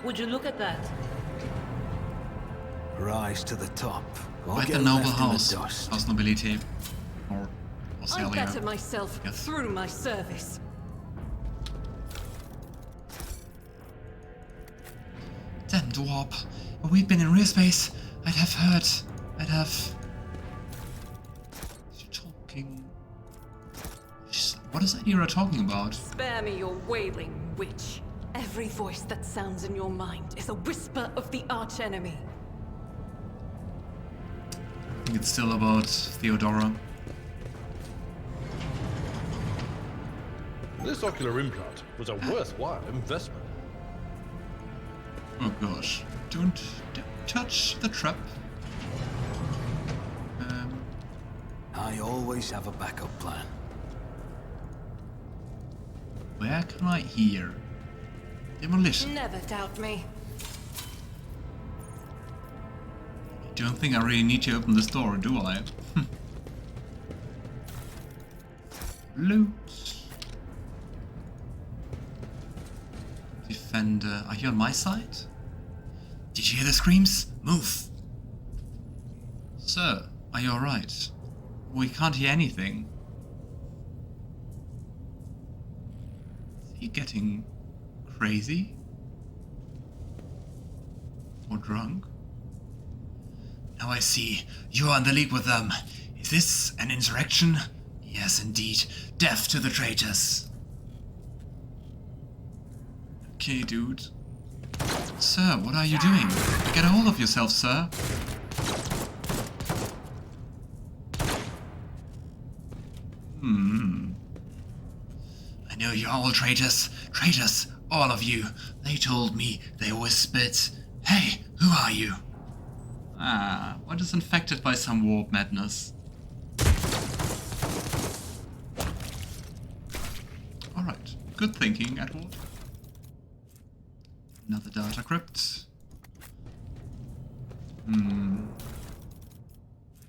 Would you look at that? Rise to the top. Or Quite get the noble left in the house. dust. House nobility. Or I'll Orselio. better myself Yes. through my service. Damned warp. If we'd been in real space, I'd have heard. I'd have... She's talking... What is Idira talking about? Spare me your wailing, witch. Every voice that sounds in your mind is a whisper of the archenemy. I think it's still about Theodora. This ocular implant was a worthwhile investment. Oh gosh. Don't touch the trap. I always have a backup plan. Where can I hear? Demolition. Never doubt me. Don't think I really need to open this door, do I? Loot. Defender. Are you on my side? Did you hear the screams? Move! Sir, are you alright? We can't hear anything. Is he getting crazy? Or drunk? Now I see. You are in the league with them. Is this an insurrection? Yes, indeed. Death to the traitors. Okay, dude. Sir, what are you doing? Get a hold of yourself, sir. I know you're all traitors. Traitors, all of you. They told me, they whispered. Hey, who are you? Ah, what is infected by some warp madness? Alright, good thinking, Edward. Another data crypt.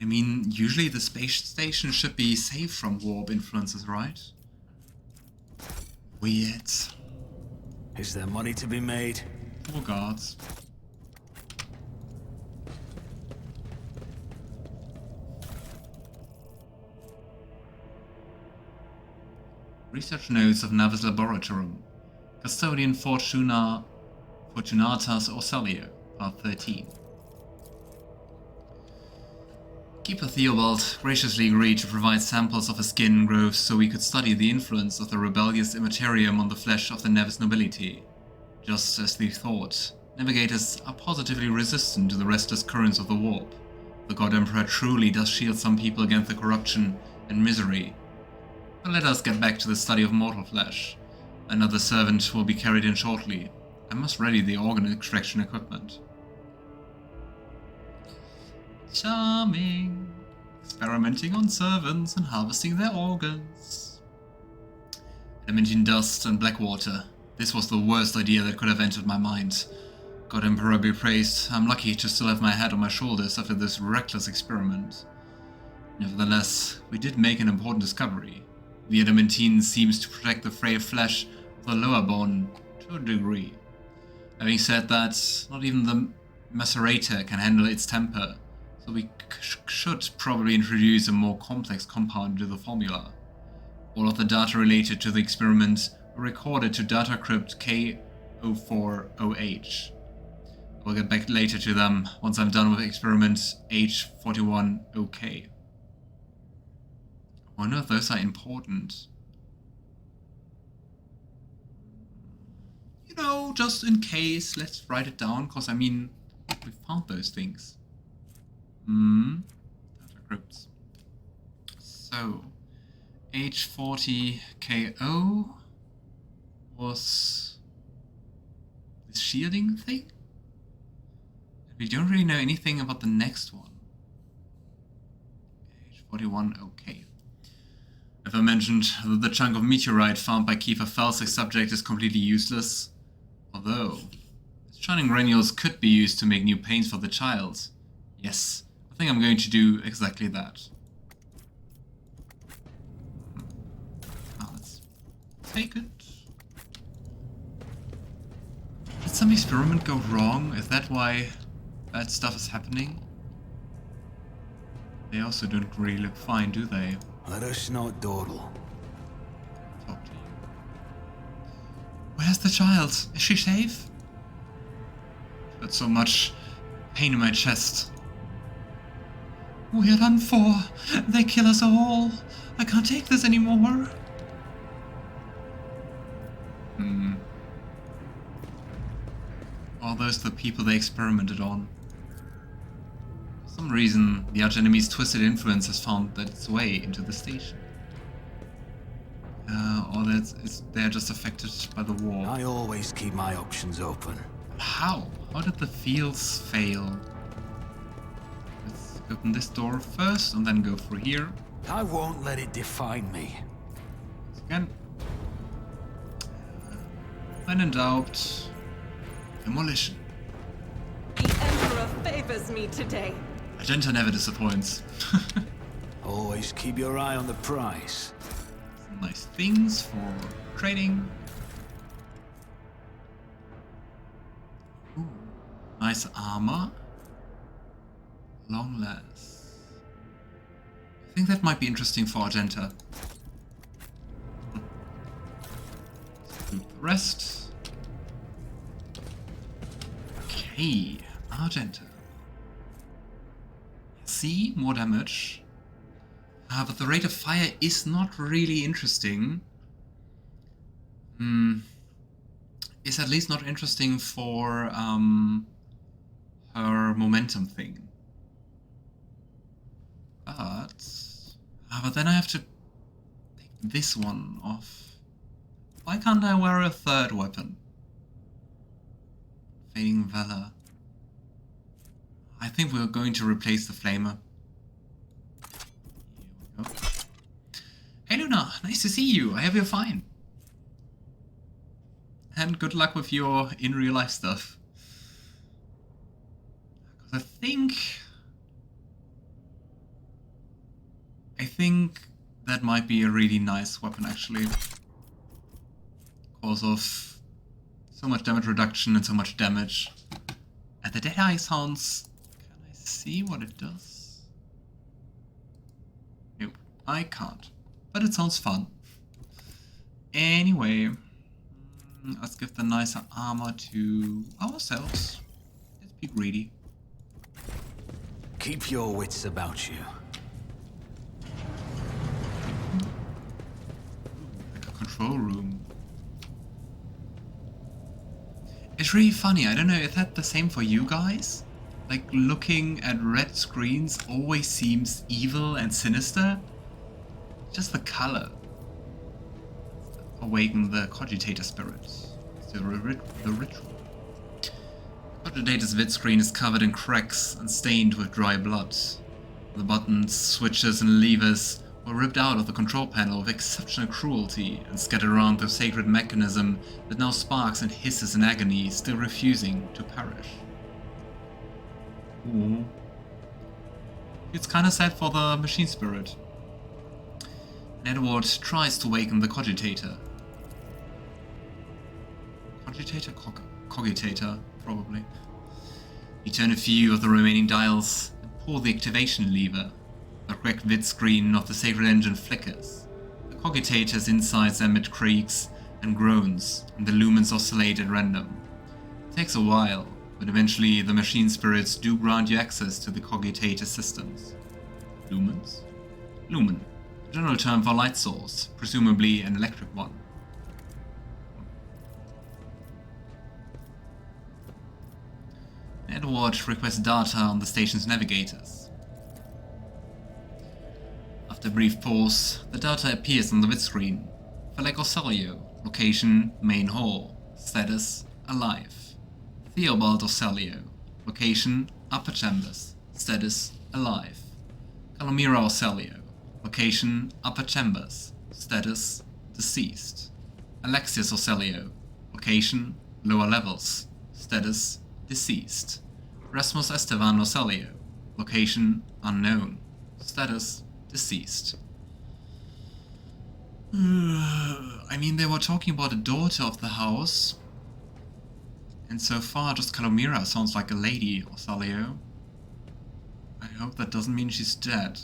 I mean, usually the space station should be safe from warp influences, right? Weird. Is there money to be made? Poor guards. Research notes of Navis Laboratorum. Custodian Fortunatus Orselio, Part 13. Keeper Theobald graciously agreed to provide samples of his skin growths so we could study the influence of the rebellious immaterium on the flesh of the Navis nobility. Just as we thought, navigators are positively resistant to the restless currents of the warp. The God Emperor truly does shield some people against the corruption and misery. But let us get back to the study of mortal flesh. Another servant will be carried in shortly. I must ready the organ extraction equipment. Charming. Experimenting on servants and harvesting their organs. Adamantine dust and black water. This was the worst idea that could have entered my mind. God Emperor be praised, I'm lucky to still have my head on my shoulders after this reckless experiment. Nevertheless, we did make an important discovery. The adamantine seems to protect the frail flesh of the lower bone to a degree. Having said that, not even the macerator can handle its temper, so we should probably introduce a more complex compound into the formula. All of the data related to the experiment were recorded to data crypt K040H. We'll get back later to them once I'm done with experiment H41OK. I wonder if those are important. You know, just in case, let's write it down, because I mean, we found those things. Data crypts. So, H40KO was this shielding thing? We don't really know anything about the next one. H41OK. Have I mentioned that the chunk of meteorite found by Kiefer Felsig's subject is completely useless? Although, its shining granules could be used to make new paints for the child. Yes, I think I'm going to do exactly that. Now let's take it. Let's some experiment go wrong? Is that why bad stuff is happening? They also don't really look fine, do they? Let us not dawdle. Talk to you. Where's the child? Is she safe? I've got so much pain in my chest. We're done for. They kill us all. I can't take this anymore. Are those the people they experimented on? For some reason, the archenemy's twisted influence has found its way into the station. Or they're just affected by the war. I always keep my options open. How? How did the fields fail? Let's open this door first and then go through here. I won't let it define me. Once again. When in doubt, demolition. The Emperor favors me today. Argenta never disappoints. Always keep your eye on the prize. Some nice things for trading. Ooh, nice armor. Long last. I think that might be interesting for Argenta. Let's do the rest. Okay, Argenta. See, more damage. But the rate of fire is not really interesting. It's at least not interesting for her momentum thing. But then I have to take this one off. Why can't I wear a third weapon? Fading Valor. I think we're going to replace the Flamer. Here we go. Hey Luna, nice to see you. I hope you're fine. And good luck with your in real life stuff. Because I think that might be a really nice weapon actually. Because of so much damage reduction and so much damage. And the Deadeye sounds... Can I see what it does? Nope, I can't. But it sounds fun. Anyway, let's give the nicer armor to ourselves. Let's be greedy. Keep your wits about you. Like a control room. It's really funny, I don't know, is that the same for you guys? Like, looking at red screens always seems evil and sinister? Just the color. Awaken the cogitator spirit. It's the ritual. Cogitator's vid screen is covered in cracks and stained with dry blood. The buttons, switches and levers were ripped out of the control panel with exceptional cruelty and scattered around the sacred mechanism that now sparks and hisses in agony, still refusing to perish. Ooh. It's kinda sad for the machine spirit. Edward tries to waken the cogitator. Cogitator? Cogitator, probably. You turn a few of the remaining dials and pull the activation lever. The cracked vid screen of the sacred engine flickers. The cogitator's insides emit creaks and groans, and the lumens oscillate at random. It takes a while, but eventually the machine spirits do grant you access to the cogitator systems. Lumens? Lumen. A general term for light source, presumably an electric one. Edward requests data on the station's navigators. After a brief pause, the data appears on the vid screen. Orselio, location, main hall, status, alive. Theobald Orselio, location, upper chambers, status, alive. Calomira Orselio, location, upper chambers, status, deceased. Alexius Orselio, location, lower levels, status, deceased. Rasmus Estevan Orselio, location, unknown, status, deceased. I mean, they were talking about a daughter of the house. And so far, just Calomira sounds like a lady, Orselio. I hope that doesn't mean she's dead.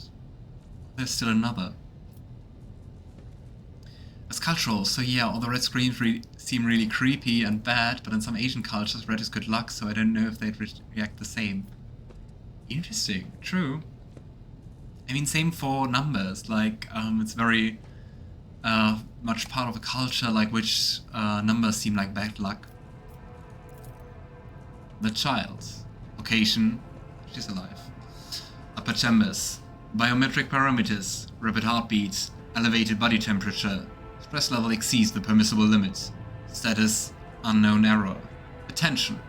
There's still another. As cultural, so yeah, all the red screens seem really creepy and bad, but in some Asian cultures red is good luck, so I don't know if they'd react the same. Interesting, true. I mean, same for numbers, like, it's very much part of a culture, like which numbers seem like bad luck. The child. Location, she's alive. Upper chambers. Biometric parameters, rapid heartbeat, elevated body temperature. Stress level exceeds the permissible limit. Status, unknown error. Attention.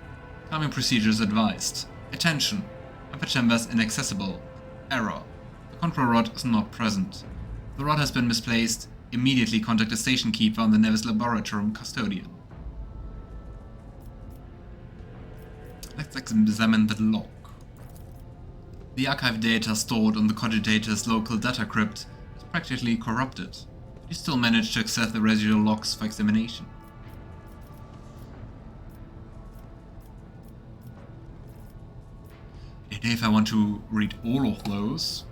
Calming procedures advised. Attention. Upper chambers inaccessible. Error. The control rod is not present. The rod has been misplaced. Immediately contact the station keeper on the Nevis Laboratory custodian. Let's examine the log. The archive data stored on the cogitator's local data crypt is practically corrupted. You still manage to access the residual logs for examination. And if I want to read all of those,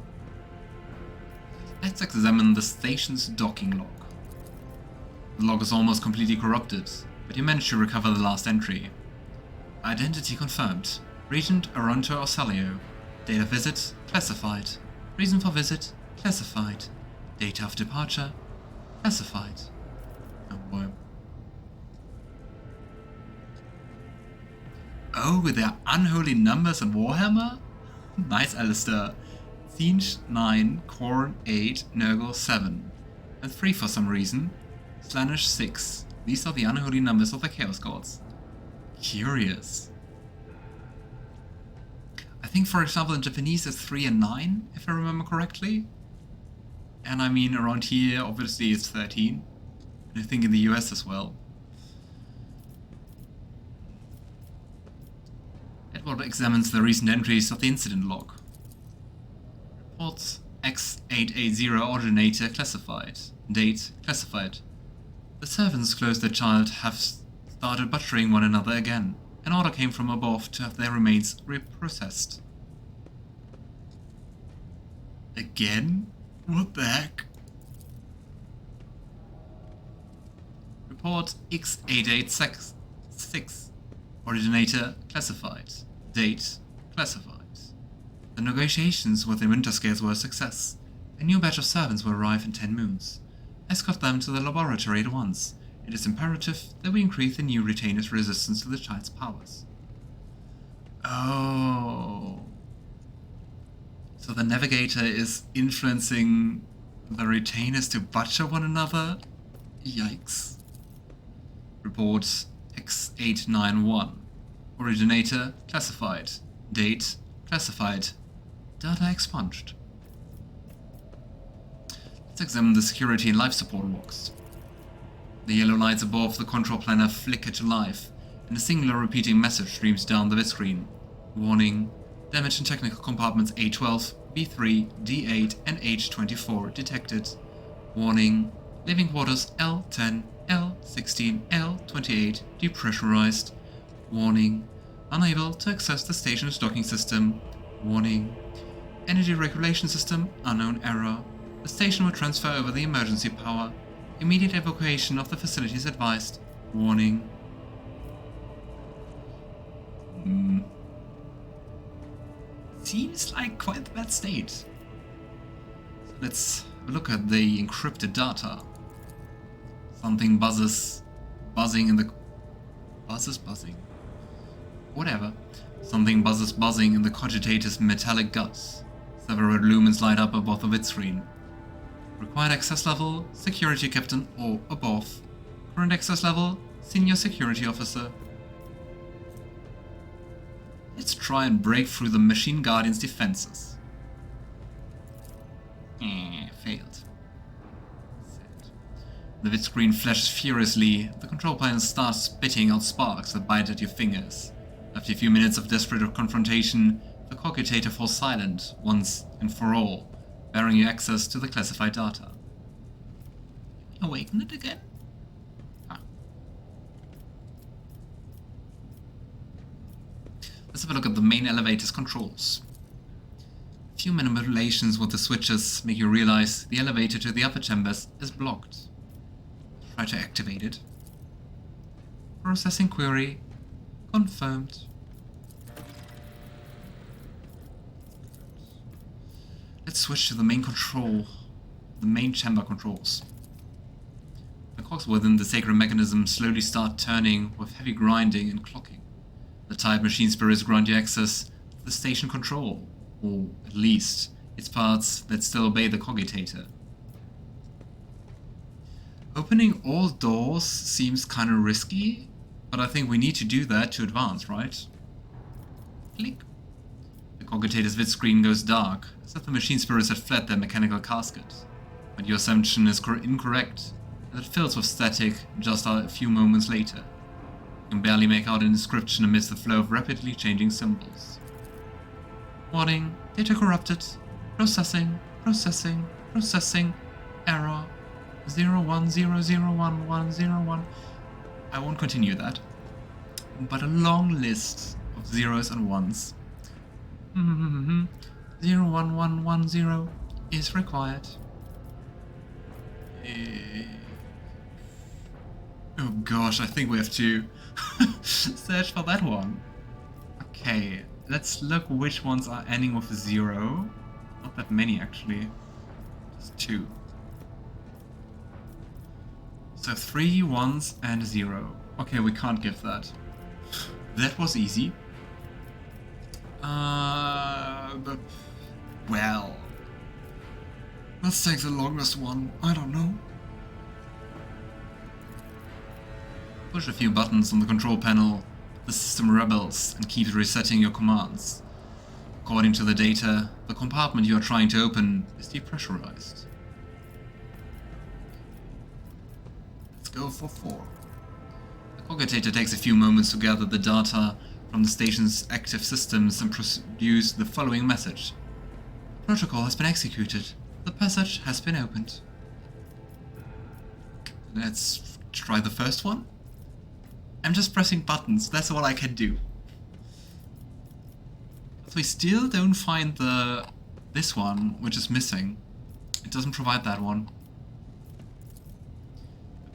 let's examine the station's docking log. The log is almost completely corrupted, but you managed to recover the last entry. Identity confirmed. Regent Argenta Orselio. Date of visit, classified. Reason for visit, classified. Date of departure, classified. Oh boy. Oh, with their unholy numbers in Warhammer? Nice, Alistair. Siege 9, Khorne 8, Nurgle 7. And 3 for some reason. Slaanesh 6. These are the unholy numbers of the Chaos Gods. Curious. I think, for example, in Japanese it's 3 and 9, if I remember correctly. And I mean, around here, obviously it's 13. And I think in the US as well. Edward examines the recent entries of the incident log. Reports X880 originator classified. Date classified. The servants close the child have started butchering one another again. An order came from above to have their remains reprocessed. Again? What the heck? Report X8866. Originator classified. Date classified. The negotiations with the Winterscales were a success. A new batch of servants will arrive in 10 moons. Escort them to the laboratory at once. It is imperative that we increase the new retainer's resistance to the child's powers. Oh. So the Navigator is influencing the retainers to butcher one another? Yikes. Report X891. Originator classified. Date classified. Data expunged. Let's examine the security and life support logs. The yellow lights above the control planner flicker to life, and a singular repeating message streams down the vidscreen. Warning: damage in technical compartments A12, B3, D8, and H24 detected. Warning: living quarters L10, L16, L28 depressurized. Warning: unable to access the station's docking system. Warning: energy regulation system unknown error. The station will transfer over the emergency power. Immediate evacuation of the facilities advised. Warning. Seems like quite the bad state. So let's look at the encrypted data. Something buzzing in the... Buzzing? Whatever. Something buzzing in the cogitator's metallic guts. Several lumens light up above the vidscreen. Required access level, security captain or above. Current access level, senior security officer. Let's try and break through the Machine Guardian's defenses. Failed. Sad. The vidscreen flashes furiously. The control panel starts spitting out sparks that bite at your fingers. After a few minutes of desperate confrontation, the cogitator falls silent, once and for all, barring you access to the classified data. Awaken it again? Ah. Let's have a look at the main elevator's controls. A few manipulations with the switches make you realize the elevator to the upper chambers is blocked. Try to activate it. Processing query. Confirmed. Let's switch to the main control. The main chamber controls. The cogs within the sacred mechanism slowly start turning with heavy grinding and clocking. The tired machine spirits grant you access to the station control, or at least its parts that still obey the cogitator. Opening all doors seems kinda risky, but I think we need to do that to advance, right? Click. The cogitator's vid screen goes dark, as if the machine spirits had fled their mechanical casket. But your assumption is incorrect, as it fills with static just a few moments later. You can barely make out an inscription amidst the flow of rapidly changing symbols. Warning, data corrupted. Processing, processing, processing. Error 01001101. I won't continue that. But a long list of zeros and ones. 01110 is required. Oh gosh, I think we have to search for that one. Okay, let's look which ones are ending with 0. Not that many actually, just 2. So 3 1s and 0. Okay, we can't give that. That was easy. But well, let's take the longest one. I don't know. Push a few buttons on the control panel. The system rebels and keeps resetting your commands. According to the data, the compartment you are trying to open is depressurized. Let's go for 4. The cogitator takes a few moments to gather the data from the station's active systems and produce the following message. Protocol has been executed. The passage has been opened. Let's try the first one. I'm just pressing buttons, that's all I can do. But we still don't find this one, which is missing. It doesn't provide that one.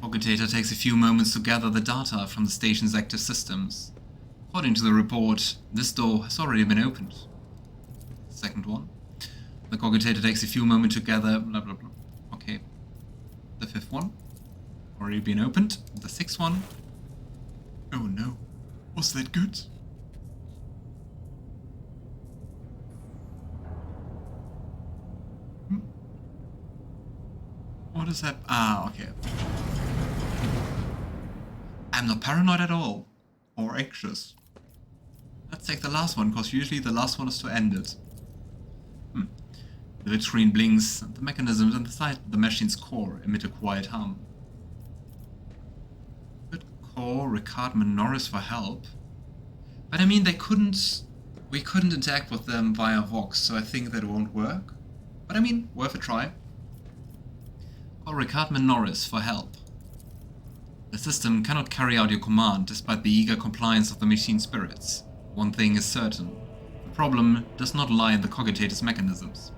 The cogitator takes a few moments to gather the data from the station's active systems. According to the report, this door has already been opened. Second one. The cogitator takes a few moments to gather blah blah blah. Okay. The 5th one. Already been opened. The 6th one. Oh no. Was that good? What is that? Ah, okay. I'm not paranoid at all. Or anxious. Let's take the last one, because usually the last one is to end it. The vid screen blinks, and the mechanisms inside the machine's core emit a quiet hum. Could call Ricard Norris for help. But I mean, we couldn't interact with them via Vox, so I think that won't work. But I mean, worth a try. Call Ricard Norris for help. The system cannot carry out your command despite the eager compliance of the machine spirits. One thing is certain. The problem does not lie in the cogitator's mechanisms.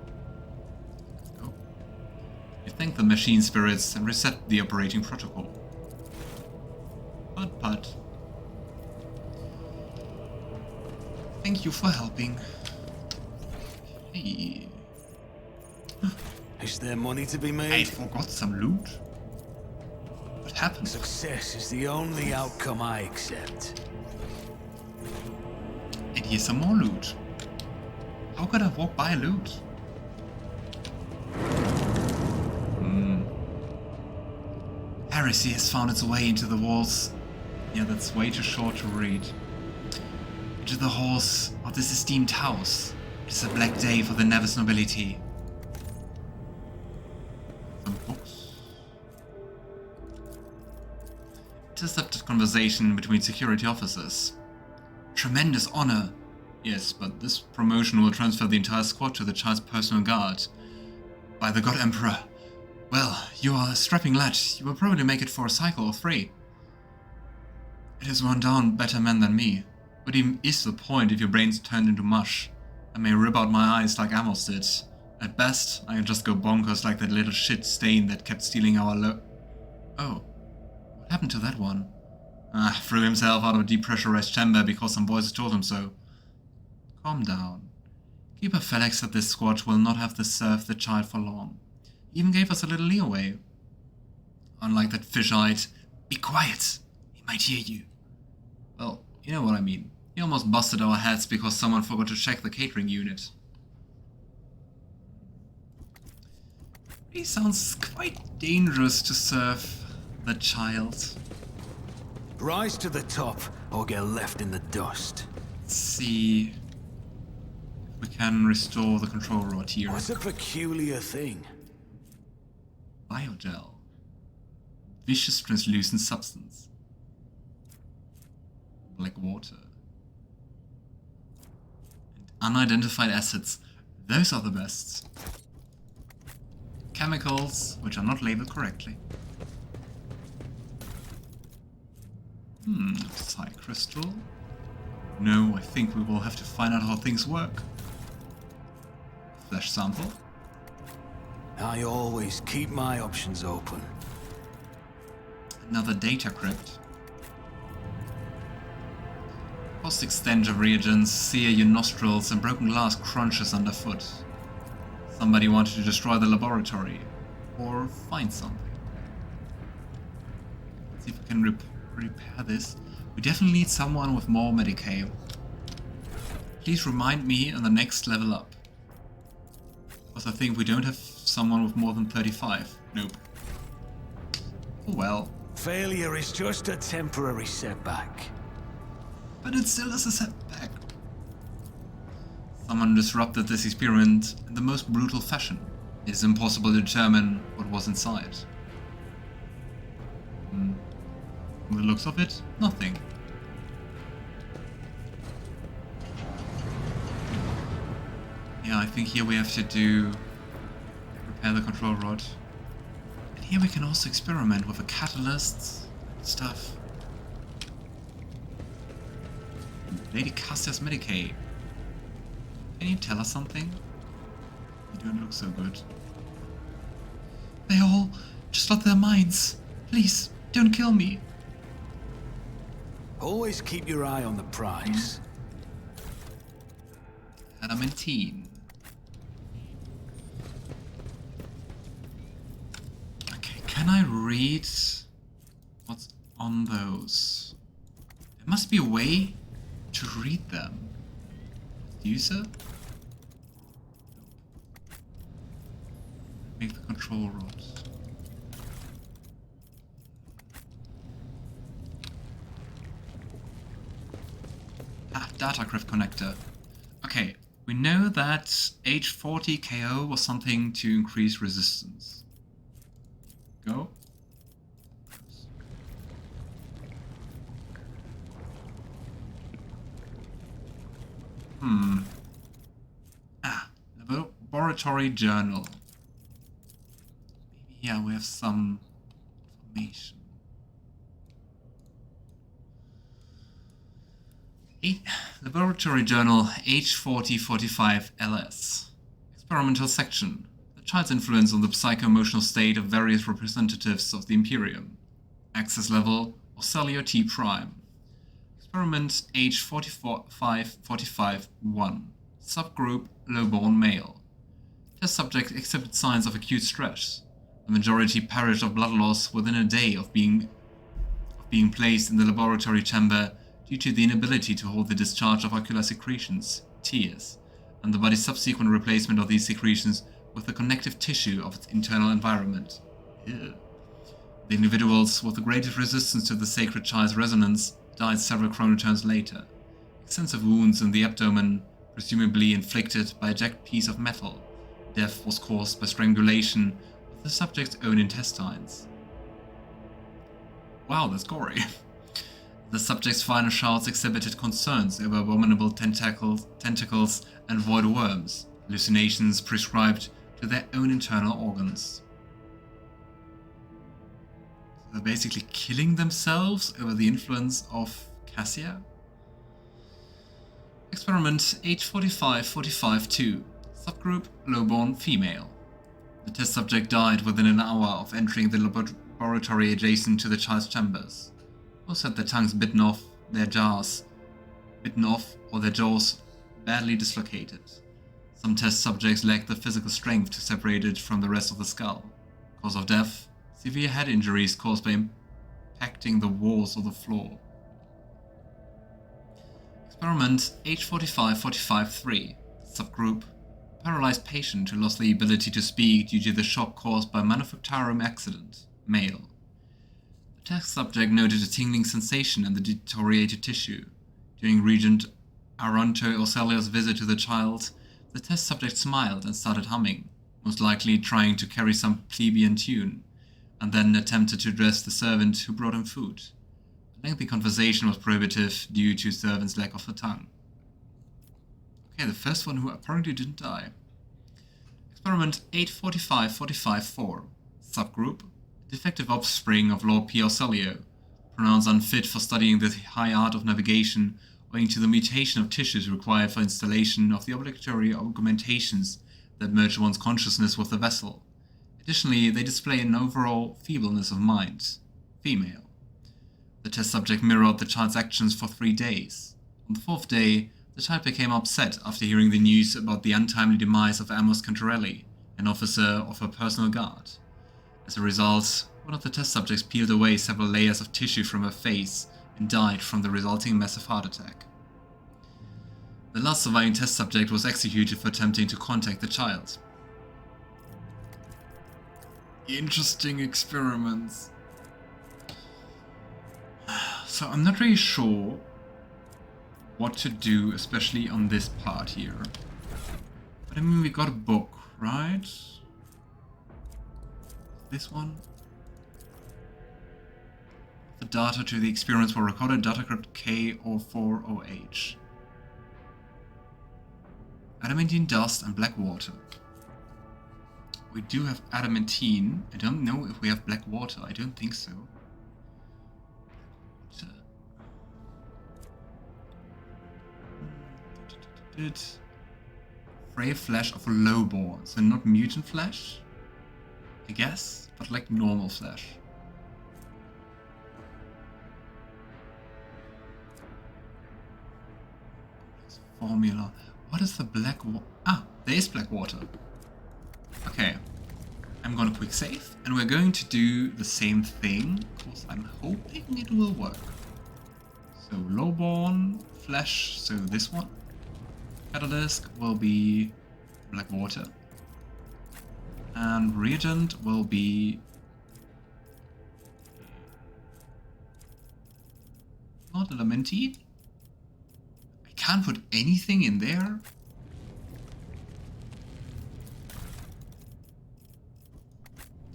Let's go. You thank the machine spirits and reset the operating protocol. But. Thank you for helping. Hey. Is there money to be made? I forgot some loot. What happened? Success is the only outcome I accept. And here's some more loot. How could I walk by loot? Heresy has found its way into the walls. Yeah, that's way too short to read. Into the halls of this esteemed house. It is a black day for the Nevis nobility. Some books. Intercepted conversation between security officers. Tremendous honor. Yes, but this promotion will transfer the entire squad to the child's personal guard. By the God Emperor. Well, you are a strapping lad. You will probably make it for a cycle or 3. It has run down better men than me. What even is the point if your brain's turned into mush? I may rip out my eyes like Amos did. At best, I can just go bonkers like that little shit stain that kept stealing our Oh, what happened to that one? Threw himself out of a depressurized chamber because some voices told him so. Calm down. Keeper Felix said this squad will not have to serve the child for long. He even gave us a little leeway. Unlike that fish-eyed, "Be quiet, he might hear you." Well, you know what I mean. He almost busted our heads because someone forgot to check the catering unit. He sounds quite dangerous to serve the child. Rise to the top or get left in the dust. Let's see if we can restore the control rod here. What's a peculiar thing? Biogel. Vicious translucent substance. Black water. And unidentified acids. Those are the best. Chemicals, which are not labeled correctly. Psy crystal. No, I think we will have to find out how things work. Flesh sample. I always keep my options open. Another data crypt. Caustic stench of reagents sear your nostrils and broken glass crunches underfoot. Somebody wanted to destroy the laboratory. Or find something. Let's see if we can repair this. We definitely need someone with more Medicae. Please remind me in the next level up. Because I think we don't have someone with more than 35. Nope. Oh well. Failure is just a temporary setback. But it still is a setback. Someone disrupted this experiment in the most brutal fashion. It is impossible to determine what was inside. From the looks of it, nothing. Yeah, I think here we have to repair the control rod. And here we can also experiment with the catalysts and stuff. Lady Cassia's Medicae. Can you tell us something? You don't look so good. They all just lost their minds. Please, don't kill me. Always keep your eye on the prize. Adamantine. Okay, can I read what's on those? There must be a way to read them. User? Make the control rod. Data crypt connector. Okay, we know that H40 KO was something to increase resistance. Go. Laboratory journal. Maybe here we have some information. Laboratory journal H4045 LS. Experimental section. The child's influence on the psycho-emotional state of various representatives of the Imperium. Access level Orselio T prime. Experiment H4545-1. Subgroup low-born male. Test subject exhibited signs of acute stress. The majority perished of blood loss within a day of being placed in the laboratory chamber due to the inability to hold the discharge of ocular secretions, tears, and the body's subsequent replacement of these secretions with the connective tissue of its internal environment. Ew. The individuals with the greatest resistance to the sacred child's resonance died several chronoturns later. Extensive wounds in the abdomen, presumably inflicted by a jagged piece of metal. Death was caused by strangulation with the subject's own intestines. Wow, that's gory. The subject's final shouts exhibited concerns over abominable tentacles and void worms, hallucinations prescribed to their own internal organs. So they're basically killing themselves over the influence of Cassia? Experiment H4545-2. Subgroup Lowborn Female. The test subject died within an hour of entering the laboratory adjacent to the child's chambers. Most had their tongues bitten off or their jaws badly dislocated. Some test subjects lacked the physical strength to separate it from the rest of the skull. Cause of death: severe head injuries caused by impacting the walls of the floor. Experiment H4545-3. Subgroup Paralyzed patient who lost the ability to speak due to the shock caused by manufacturum accident. Male. The test subject noted a tingling sensation in the deteriorated tissue. During Regent Argenta Orselio's visit to the child, the test subject smiled and started humming, most likely trying to carry some plebeian tune, and then attempted to address the servant who brought him food. A lengthy conversation was prohibitive due to servant's lack of a tongue. Okay, the first one who apparently didn't die. Experiment 845-45-4. Subgroup Defective offspring of Lord P. Orselio, pronounced unfit for studying the high art of navigation owing to the mutation of tissues required for installation of the obligatory augmentations that merge one's consciousness with the vessel. Additionally, they display an overall feebleness of mind. Female. The test subject mirrored the child's actions for 3 days. On the 4th day, the child became upset after hearing the news about the untimely demise of Amos Cantarelli, an officer of her personal guard. As a result, one of the test subjects peeled away several layers of tissue from her face and died from the resulting massive heart attack. The last surviving test subject was executed for attempting to contact the child. Interesting experiments. So I'm not really sure what to do, especially on this part here. But I mean, we got a book, right? This one? The data to the experiments were recorded, data crypt K04OH. Adamantine dust and black water. We do have adamantine. I don't know if we have black water. I don't think so. Frail flesh of a lowborn, so not mutant flesh, I guess, but like normal flesh. Formula. What is the black water? Ah, there is black water. Okay, I'm gonna quick save, and we're going to do the same thing, because I'm hoping it will work. So lowborn flesh, so this one. Catalyst will be black water. And reagent will be not adamantine. I can't put anything in there.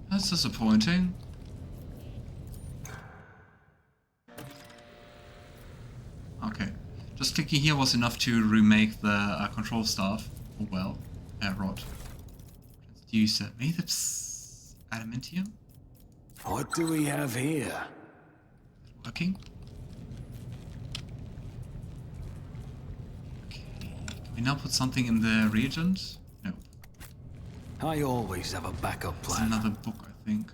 That's disappointing. Okay. Just clicking here was enough to remake the control staff. Oh well. Rod. Transducer. Maybe that's adamantium? What do we have here? Working? Okay. Can we now put something in the reagent? No. I always have a backup There's plan. another book, I think.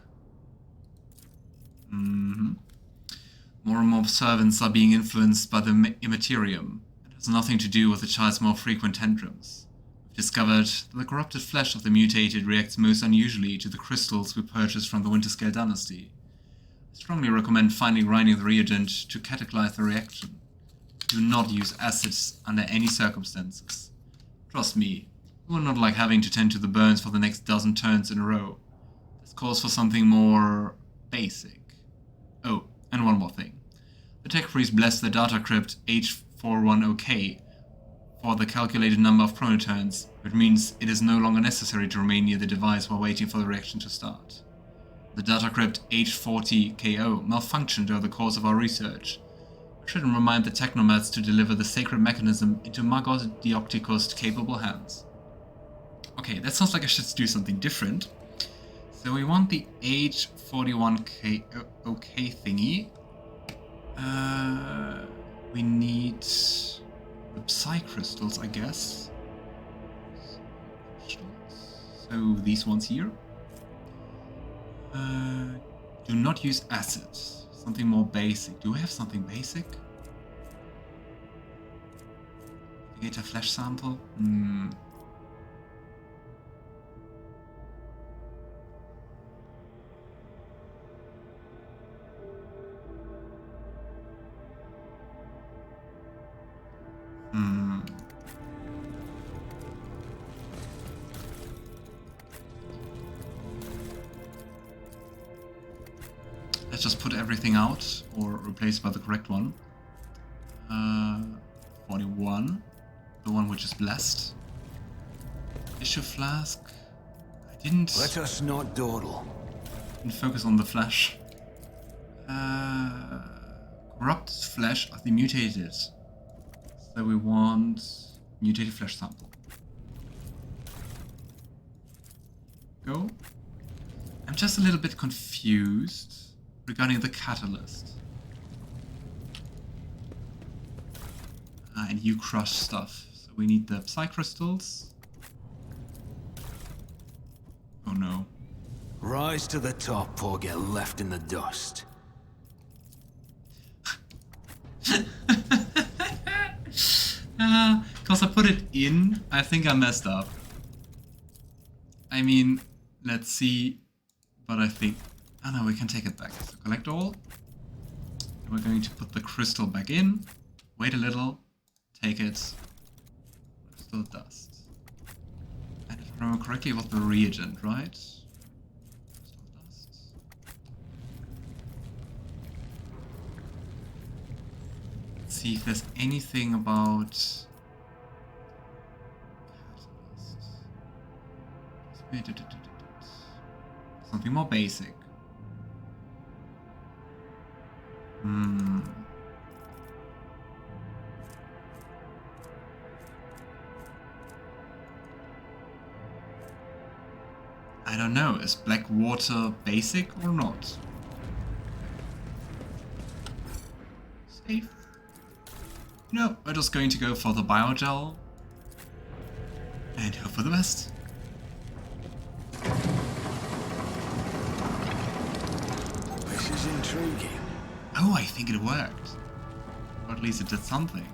More and more servants are being influenced by the immaterium. It has nothing to do with the child's more frequent tantrums. We've discovered that the corrupted flesh of the mutated reacts most unusually to the crystals we purchased from the Winterscale dynasty. I strongly recommend finally grinding the reagent to catalyze the reaction. Do not use acids under any circumstances. Trust me, you will not like having to tend to the burns for the next dozen turns in a row. This calls for something more basic. Oh, and one more thing. The tech priest blessed the data crypt H410K for the calculated number of chronoturns, which means it is no longer necessary to remain near the device while waiting for the reaction to start. The data crypt H40KO malfunctioned over the course of our research. I shouldn't remind the technomads to deliver the sacred mechanism into Magos Deocticus' capable hands. Okay, that sounds like I should do something different. So we want the H41K thingy. We need the the Psy crystals, I guess. So these ones here. Do not use acid. Something more basic. Do we have something basic? Navigator flash sample? Let's just put everything out or replace by the correct one. 41, the one which is blessed. Issue flask. I didn't. Let us not dawdle. Didn't focus on the flesh. Corrupted flesh of the mutated. So we want mutated flesh sample. Go. I'm just a little bit confused regarding the catalyst. And you crush stuff. So we need the Psy crystals. Oh no. Rise to the top or get left in the dust. Because I put it in, I think I messed up. I mean, let's see. But I think... Oh no, we can take it back. So collect all. And we're going to put the crystal back in. Wait a little. Take it. Crystal dust. And if I remember correctly, it was the reagent, right? Crystal dust. Let's see if there's anything about... Something more basic. I don't know, is black water basic or not? Safe. No, we're just going to go for the biogel and hope for the best. This is intriguing. Oh, I think it worked. Or at least it did something.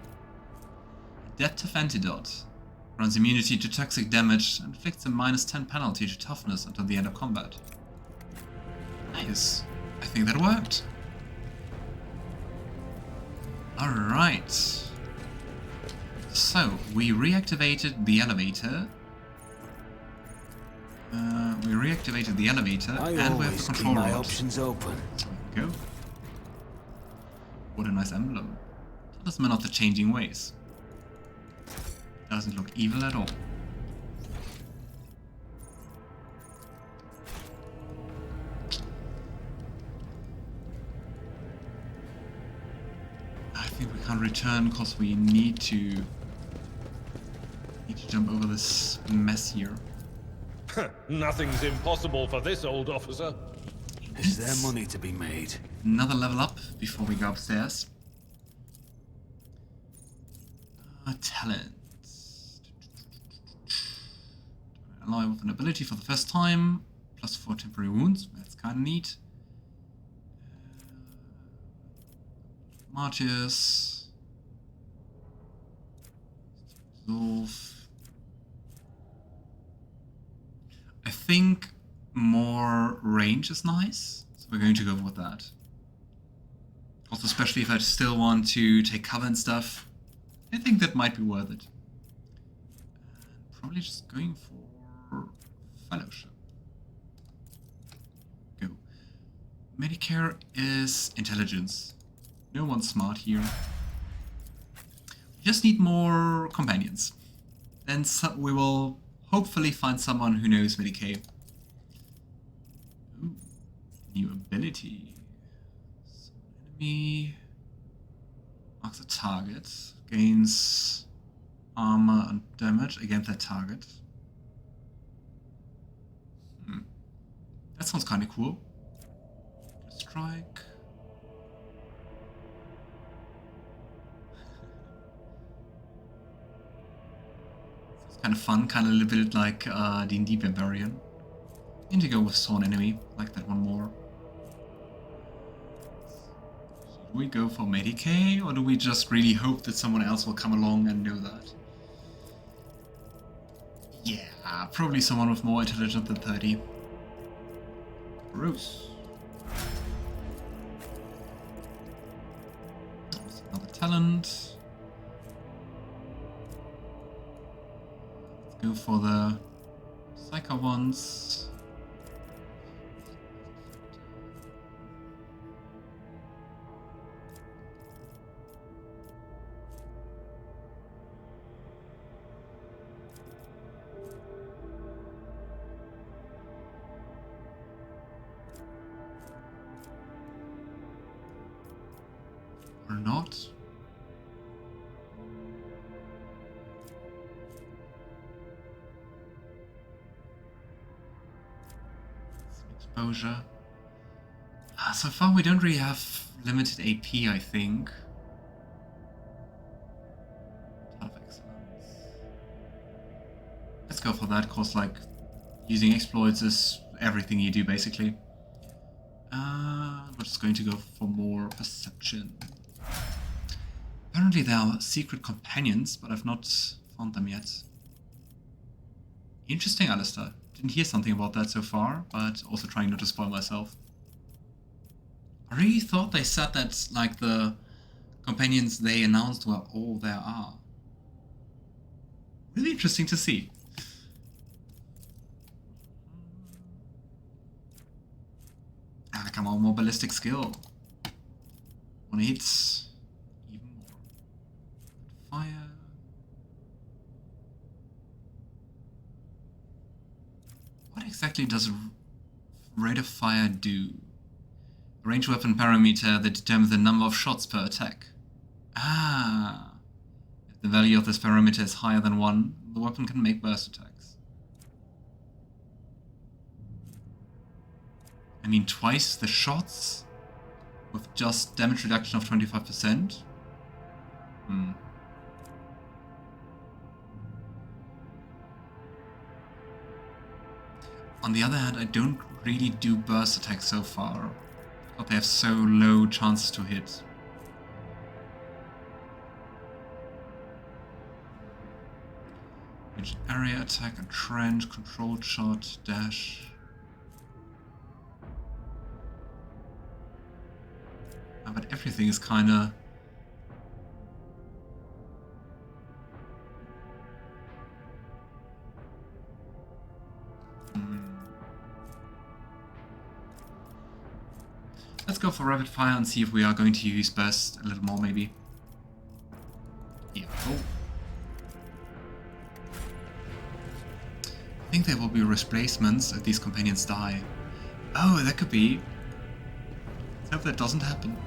Adeptus Antidote. Runs immunity to toxic damage and inflicts a -10 penalty to toughness until the end of combat. Nice. I think that worked. Alright. So, we reactivated the elevator. And we have the control keep my rod. options open. There we go. What a nice emblem. Talisman of the Changing Ways. Doesn't look evil at all. I think we can't return because we need to jump over this mess here. Nothing's impossible for this old officer. Is there money to be made? Another level up before we go upstairs. Talent. Ally with an ability for the first time. +4 temporary wounds. That's kind of neat. Marches. Resolve. I think more range is nice. So we're going to go with that. Also, especially if I still want to take cover and stuff. I think that might be worth it. And probably just going for Fellowship. Go. Medicare is intelligence. No one's smart here. We just need more companions. Then we will hopefully find someone who knows Medicaid. Ooh, new ability. So enemy marks a target. Gains armor and damage against that target. That sounds kind of cool. Strike. It's kind of fun, kind of a little bit like D&D Barbarian. Indigo with Sworn Enemy, like that one more. So do we go for Medicae, or do we just really hope that someone else will come along and know that? Yeah, probably someone with more intelligence than 30. Bruce. That's another talent. Let's go for the Psyker ones. Or not. Some exposure. So far we don't really have limited AP, I think. Ton of excellence. Let's go for that, cause like using exploits is everything you do basically. We're just going to go for more perception. Apparently there are secret companions, but I've not found them yet. Interesting, Alistair. Didn't hear something about that so far, but also trying not to spoil myself. I really thought they said that, like, the companions they announced were all there are. Really interesting to see. Ah, come on, more ballistic skill. Wanna hit even more. Fire. What exactly does rate of fire do? A range weapon parameter that determines the number of shots per attack. Ah. If the value of this parameter is higher than 1, the weapon can make burst attacks. I mean, twice the shots with just damage reduction of 25%? On the other hand, I don't really do burst attacks so far, but they have so low chances to hit. Which area attack, entrench, controlled shot, dash. But everything is kinda... Let's go for rapid fire and see if we are going to use burst a little more, maybe. Yeah. Oh. I think there will be replacements if these companions die. Oh, that could be. Let's hope that doesn't happen.